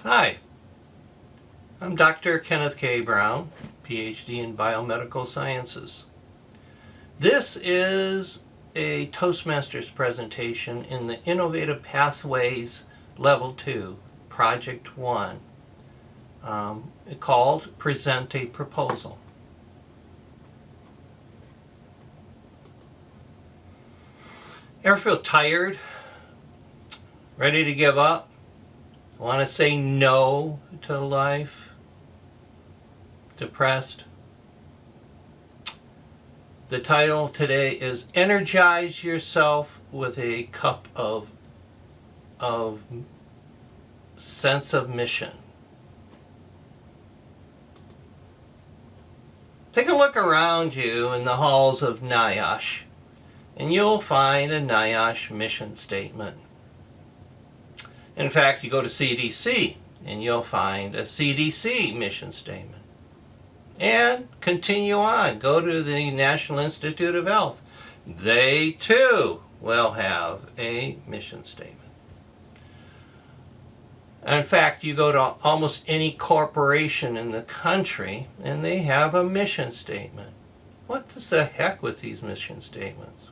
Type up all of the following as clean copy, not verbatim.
Hi, I'm Dr. Kenneth K. Brown, PhD in Biomedical Sciences. This is a Toastmasters presentation in the Innovative Pathways Level 2, Project 1, called Present a Proposal. Ever feel tired? Ready to give up? Want to say no to life? Depressed? The title today is Energize Yourself with a Cup of Sense of Mission. Take a look around you in the halls of NIOSH, and you'll find a NIOSH mission statement. In fact, you go to CDC, and you'll find a CDC mission statement. And continue on. Go to the National Institute of Health. They, too, will have a mission statement. In fact, you go to almost any corporation in the country, and they have a mission statement. What the heck with these mission statements?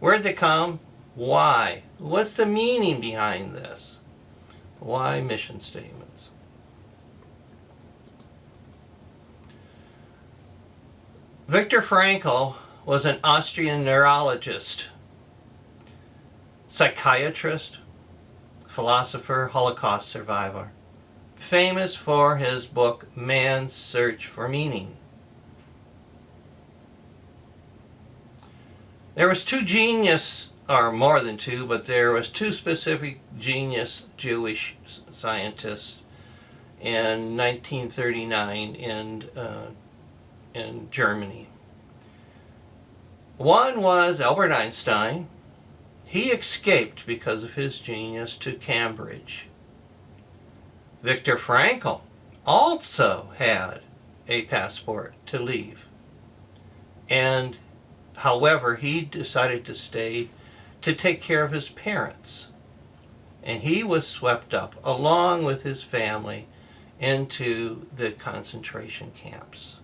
Where'd they come? Why? What's the meaning behind this? Why mission statements? Viktor Frankl was an Austrian neurologist, psychiatrist, philosopher, Holocaust survivor, famous for his book Man's Search for Meaning. There was two genius, or more than two, but there was two specific genius Jewish scientists in 1939 in Germany. One was Albert Einstein. He escaped because of his genius to Cambridge. Viktor Frankl also had a passport to leave. And however, he decided to stay to take care of his parents. And he was swept up, along with his family, into the concentration camps.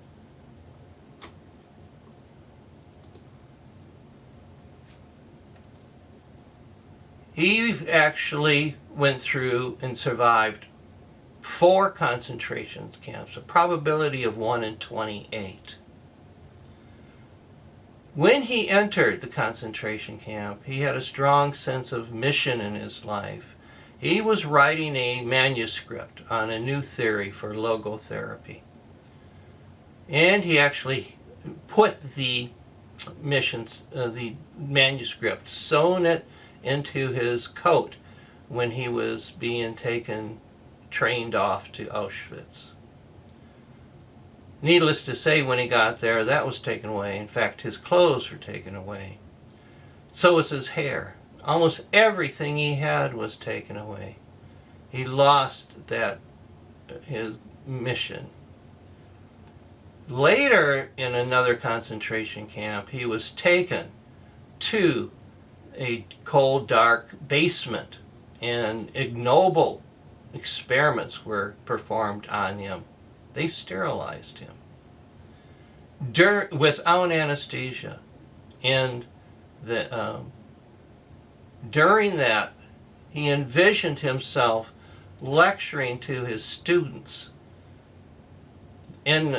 He actually went through and survived 4 concentration camps, a probability of 1 in 28. When he entered the concentration camp, he had a strong sense of mission in his life. He was writing a manuscript on a new theory for logotherapy. And he actually put the manuscript, sewn it into his coat when he was being trained off to Auschwitz. Needless to say, when he got there, that was taken away. In fact, his clothes were taken away. So was his hair. Almost everything he had was taken away. He lost his mission. Later, in another concentration camp, he was taken to a cold, dark basement, and ignoble experiments were performed on him. They sterilized him without anesthesia. And during that, he envisioned himself lecturing to his students on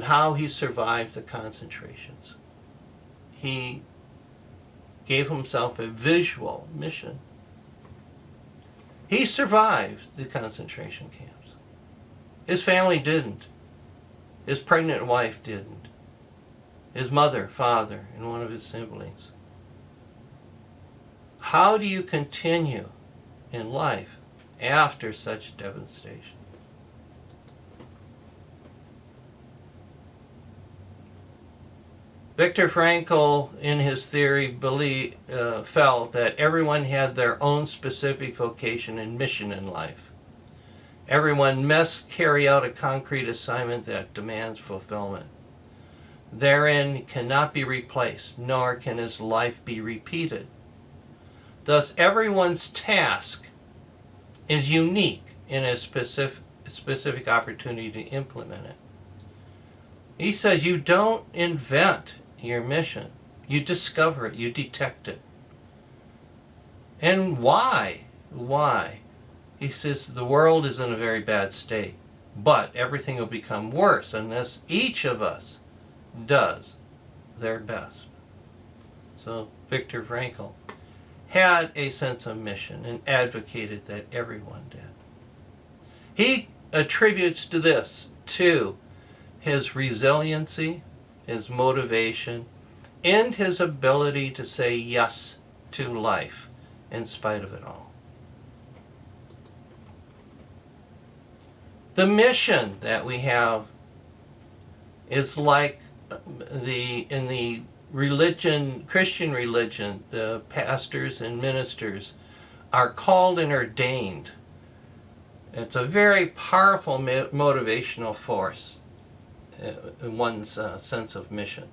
how he survived the concentrations. He gave himself a visual mission. He survived the concentration camps. His family didn't. His pregnant wife didn't. His mother, father, and one of his siblings. How do you continue in life after such devastation? Viktor Frankl, in his theory, felt that everyone had their own specific vocation and mission in life. Everyone must carry out a concrete assignment that demands fulfillment. Therein cannot be replaced, nor can his life be repeated. Thus, everyone's task is unique in a specific opportunity to implement it. He says you don't invent your mission. You discover it. You detect it. And why? Why? He says the world is in a very bad state, but everything will become worse unless each of us does their best. So Viktor Frankl had a sense of mission and advocated that everyone did. He attributes to his resiliency, his motivation, and his ability to say yes to life in spite of it all. The mission that we have is like in the religion, Christian religion, the pastors and ministers are called and ordained. It's a very powerful motivational force in one's sense of mission.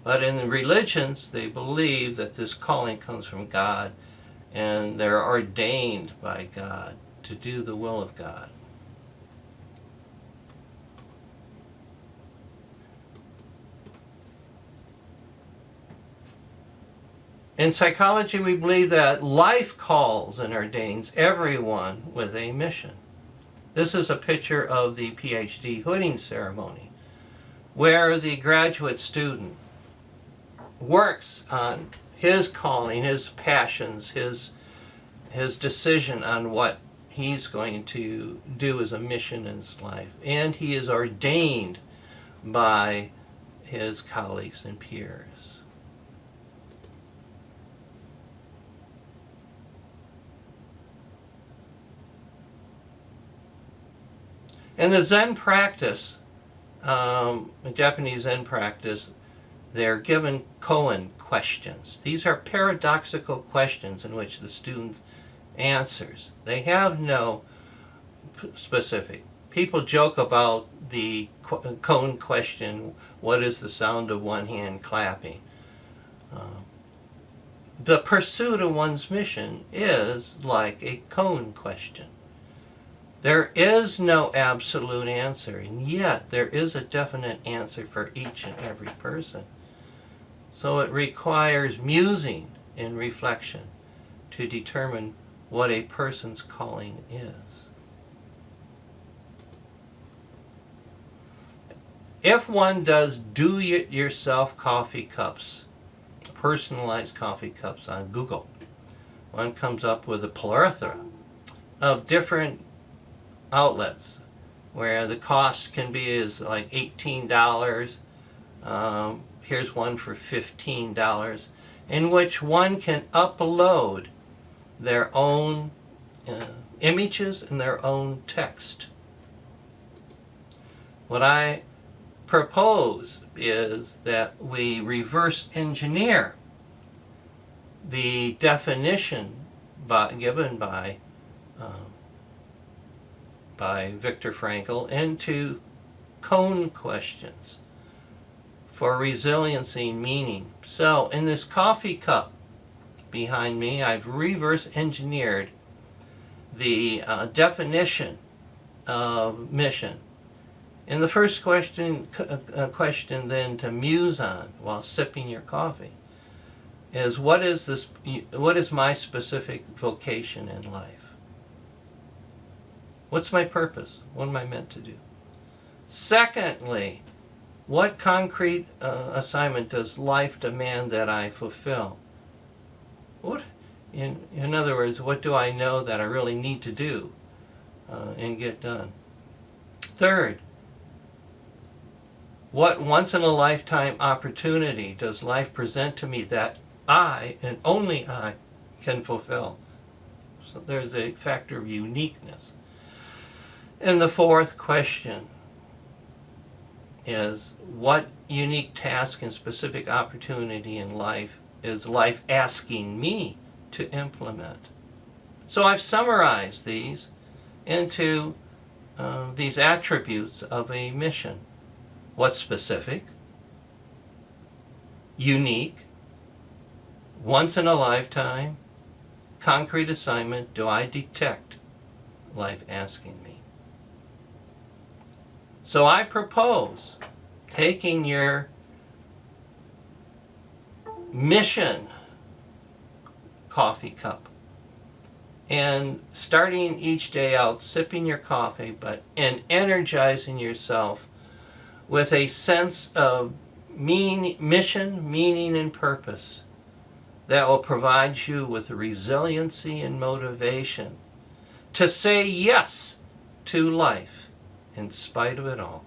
But in the religions, they believe that this calling comes from God and they're ordained by God to do the will of God. In psychology, we believe that life calls and ordains everyone with a mission. This is a picture of the PhD hooding ceremony, where the graduate student works on his calling, his passions, his decision on what he's going to do as a mission in his life. And he is ordained by his colleagues and peers. In the Zen practice, the Japanese Zen practice, they're given koan questions. These are paradoxical questions in which the student answers. They have no specific. People joke about the koan question, what is the sound of one hand clapping? The pursuit of one's mission is like a koan question. There is no absolute answer, and yet there is a definite answer for each and every person. So it requires musing and reflection to determine what a person's calling is. If one does do-it-yourself coffee cups, personalized coffee cups on Google, one comes up with a plethora of different outlets where the cost can be as like $18. Here's one for $15, in which one can upload their own images and their own text. What I propose is that we reverse engineer the definition given by Viktor Frankl into koan questions for resiliency meaning. So in this coffee cup behind me, I've reverse engineered the definition of mission. And the first question then to muse on while sipping your coffee is what is my specific vocation in life? What's my purpose? What am I meant to do? Secondly, what concrete assignment does life demand that I fulfill? In other words, what do I know that I really need to do and get done? Third, what once-in-a-lifetime opportunity does life present to me that I, and only I, can fulfill? So there's a factor of uniqueness. And the fourth question is, what unique task and specific opportunity in life is life asking me to implement? So I've summarized these into these attributes of a mission. What's specific? Unique? Once in a lifetime? Concrete assignment do I detect life asking me. So I propose taking your mission coffee cup and starting each day out sipping your coffee and energizing yourself with a sense of mission, meaning, and purpose that will provide you with resiliency and motivation to say yes to life in spite of it all.